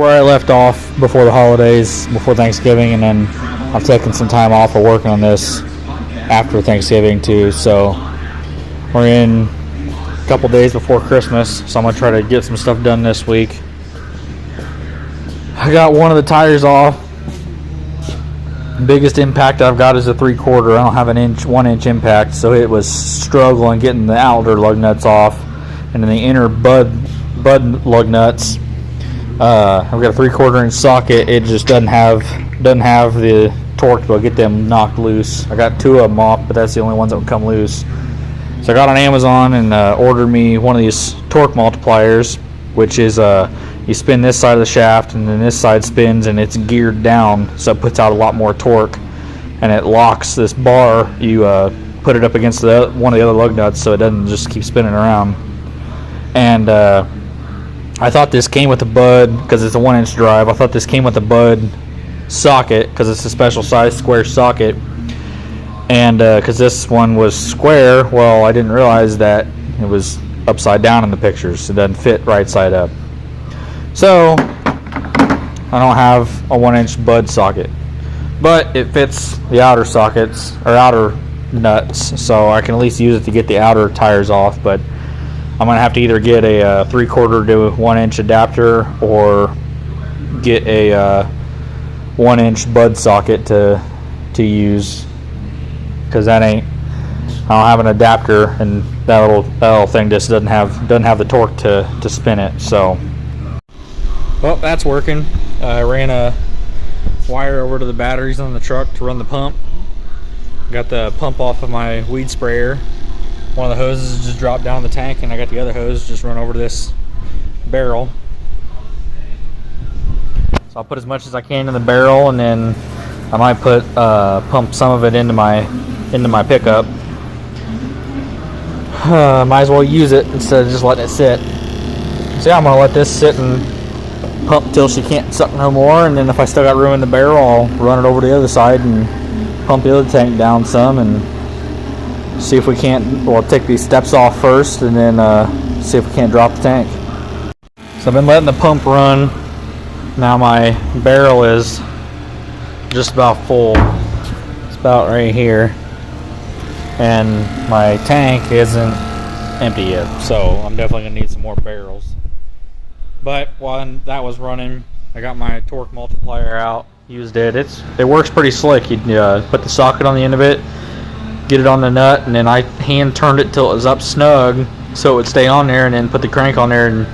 where I left off before the holidays, before Thanksgiving, and then I've taken some time off of working on this after Thanksgiving too. So we're in a couple days before Christmas, so I'm gonna try to get some stuff done this week. I got one of the tires off. The biggest impact I've got is a 3/4. I don't have an 1-inch impact, so it was struggling getting the outer lug nuts off, and then the inner bud lug nuts. I've got a 3/4 inch socket. It just doesn't have the torque to get them knocked loose. I got 2 of them off, but that's the only ones that would come loose. So I got on Amazon and ordered me one of these torque multipliers, which is you spin this side of the shaft and then this side spins and it's geared down, so it puts out a lot more torque, and it locks this bar. You put it up against one of the other lug nuts so it doesn't just keep spinning around. And I thought this came with the bud because it's a 1-inch drive. I thought this came with the bud socket because it's a special size square socket, and because this one was square, well, I didn't realize that it was upside down in the pictures. It doesn't fit right side up. So I don't have a 1-inch bud socket, but it fits the outer sockets or outer nuts, so I can at least use it to get the outer tires off. But I'm gonna have to either get a 3/4 to 1-inch adapter or get a 1-inch bud socket to use, because I don't have an adapter, and that little thing just doesn't have the torque to spin it. So, well, that's working. I ran a wire over to the batteries on the truck to run the pump. Got the pump off of my weed sprayer. One of the hoses just dropped down the tank, and I got the other hose just run over to this barrel. So I'll put as much as I can in the barrel, and then I might pump some of it into my pickup. Might as well use it instead of just letting it sit. So yeah, I'm gonna let this sit and pump till she can't suck no more, and then if I still got room in the barrel, I'll run it over to the other side and pump the other tank down some, and see if we can't, well, take these steps off first, and then see if we can't drop the tank. So I've been letting the pump run. Now my barrel is just about full. It's about right here, and my tank isn't empty yet, so I'm definitely gonna need some more barrels. But while that was running, I got my torque multiplier out, used it. It works pretty slick. You put the socket on the end of it, get it on the nut, and then I hand turned it till it was up snug so it would stay on there, and then put the crank on there and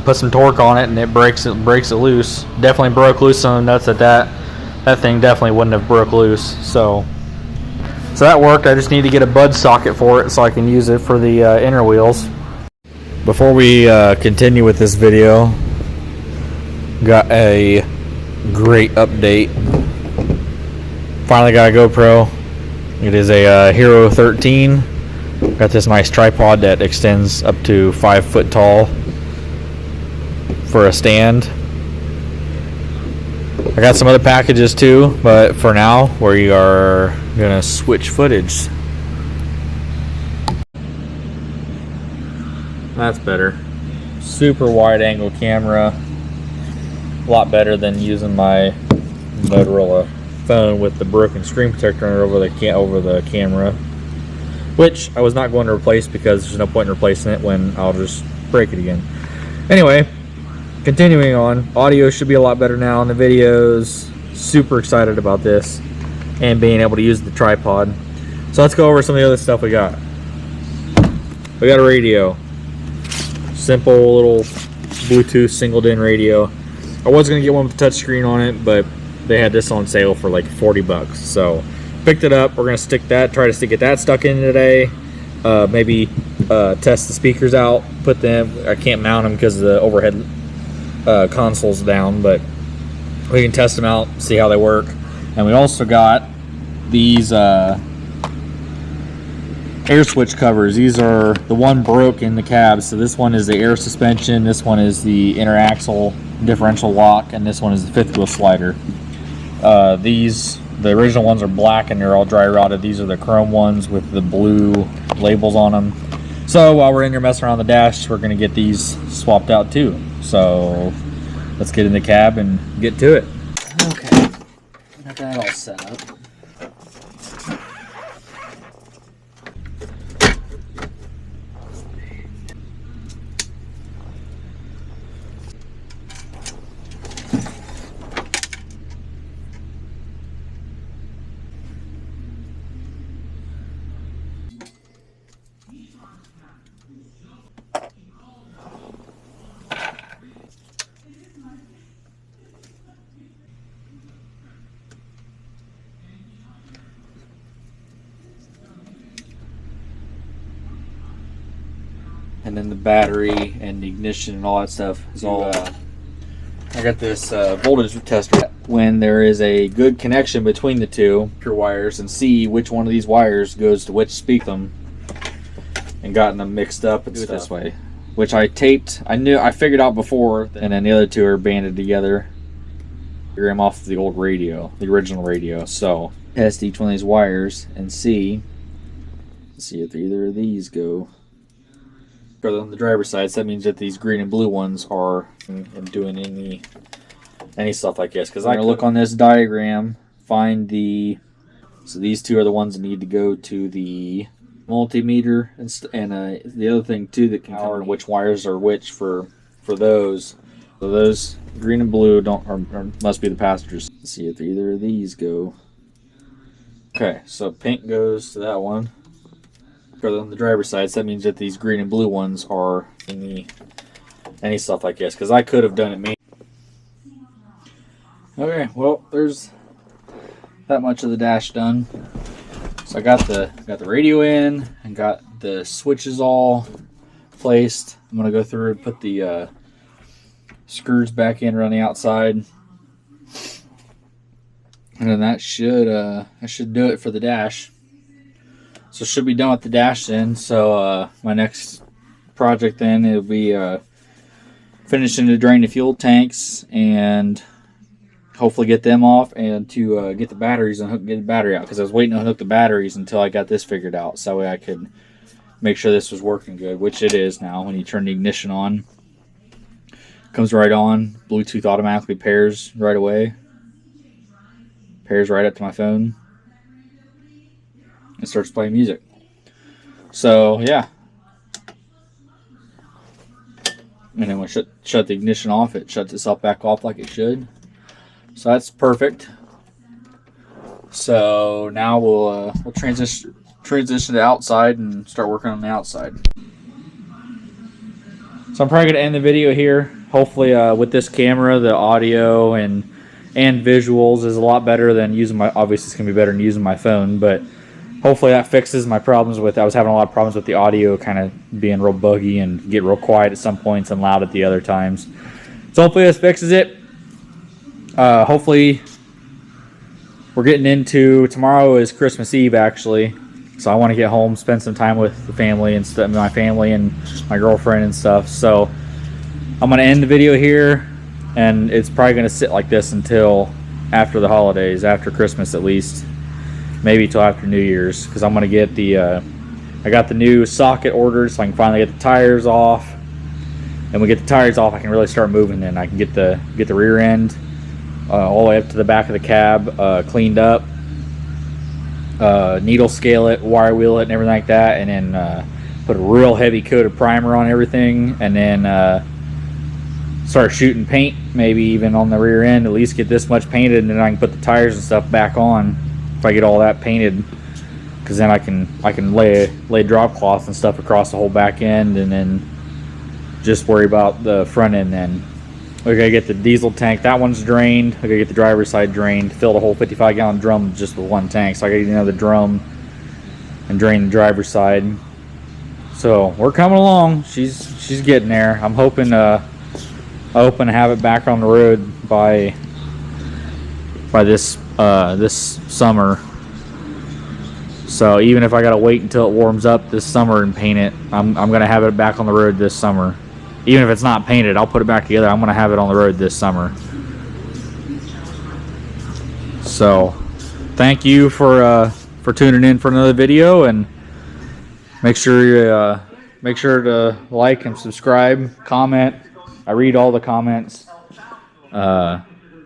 put some torque on it, and it breaks it loose. Definitely broke loose some nuts that thing definitely wouldn't have broke loose. So that worked. I just need to get a bud socket for it so I can use it for the inner wheels. Before we continue with this video, got a great update. Finally got a GoPro. It is a Hero 13. Got this nice tripod that extends up to 5 foot tall for a stand. I got some other packages too, but for now we are gonna switch footage. That's better. Super wide angle camera. A lot better than using my Motorola phone with the broken screen protector over the camera, which I was not going to replace because there's no point in replacing it when I'll just break it again. Anyway, continuing on, audio should be a lot better now in the videos. Super excited about this and being able to use the tripod. So let's go over some of the other stuff we got. We got a radio. Simple little Bluetooth singled-in radio. I was going to get one with a touchscreen on it, but they had this on sale for like 40 bucks. So picked it up. We're going to try to get that stuck in today. Maybe test the speakers out. Put them, I can't mount them because the overhead console's down, but we can test them out, see how they work. And we also got these air switch covers. These are, the one broke in the cab, so this one is the air suspension, this one is the inner axle differential lock, and this one is the fifth wheel slider. The original ones are black and they're all dry rotted. These are the chrome ones with the blue labels on them. So while we're in here messing around the dash, we're going to get these swapped out too. So let's get in the cab and get to it. Okay, got that all set up. And then the battery and the ignition and all that stuff is all. I got this voltage tester. When there is a good connection between the two pure wires, and see which one of these wires goes to which speaker, and gotten them mixed up and stuff this way. Which I taped. I figured out before, and then the other two are banded together. I'm off the old radio, the original radio. So test each one of these wires and see if either of these go. On the driver's side, so that means that these green and blue ones are doing any stuff like this. Because I'm gonna look on this diagram, find the. So these two are the ones that need to go to the multimeter, and the other thing too that can power which wires are which for those. So those green and blue must be the passengers. Let's see if either of these go. Okay, so pink goes to that one. On the driver's side, so that means that these green and blue ones are any stuff like this. Because I could have done it me. Okay, well, there's that much of the dash done. So I got the radio in and got the switches all placed. I'm gonna go through and put the screws back in around the outside, and then that should do it for the dash. So should be done with the dash then. So my next project then it'll be finishing to drain the fuel tanks and hopefully get them off, and to get the batteries and get the battery out, because I was waiting to hook the batteries until I got this figured out, so that way I could make sure this was working good, which it is now. When you turn the ignition on, it comes right on. Bluetooth automatically pairs right away. Pairs right up to my phone. And starts playing music. So yeah, and then when I shut the ignition off, it shuts itself back off like it should. So that's perfect. So now we'll transition to outside and start working on the outside. So I'm probably gonna end the video here. Hopefully with this camera, the audio and visuals is a lot better than using my. Obviously, it's gonna be better than using my phone, but. Hopefully that fixes my problems with. I was having a lot of problems with the audio kind of being real buggy and get real quiet at some points and loud at the other times. So hopefully this fixes it. Hopefully we're getting into, tomorrow is Christmas Eve actually. So I want to get home, spend some time with the family and stuff, my family and my girlfriend and stuff. So I'm going to end the video here, and it's probably going to sit like this until after the holidays, after Christmas at least. Maybe till after New Year's, because I'm going to get the I got the new socket ordered, so I can finally get the tires off. And when we get the tires off, I can really start moving. Then I can get the rear end all the way up to the back of the cab cleaned up, needle scale it, wire wheel it, and everything like that, and then put a real heavy coat of primer on everything, and then start shooting paint, maybe even on the rear end. At least get this much painted, and then I can put the tires and stuff back on. If I get all that painted, because then I can lay drop cloth and stuff across the whole back end, and then just worry about the front end. Then we gotta get the diesel tank. That one's drained. I gotta get the driver's side drained. Fill the whole 55-gallon drum just with one tank. So I gotta get another drum and drain the driver's side. So we're coming along. She's getting there. I'm hoping to have it back on the road by this summer. So even if I gotta wait until it warms up this summer and paint it, I'm gonna have it back on the road this summer. Even if it's not painted, I'll put it back together. I'm gonna have it on the road this summer. So thank you for tuning in for another video, and make sure to like and subscribe, comment. I read all the comments.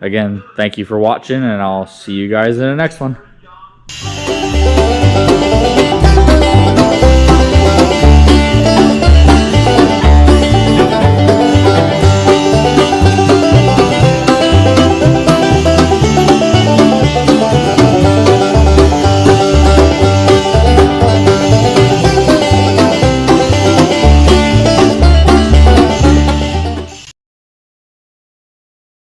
Again, thank you for watching, and I'll see you guys in the next one.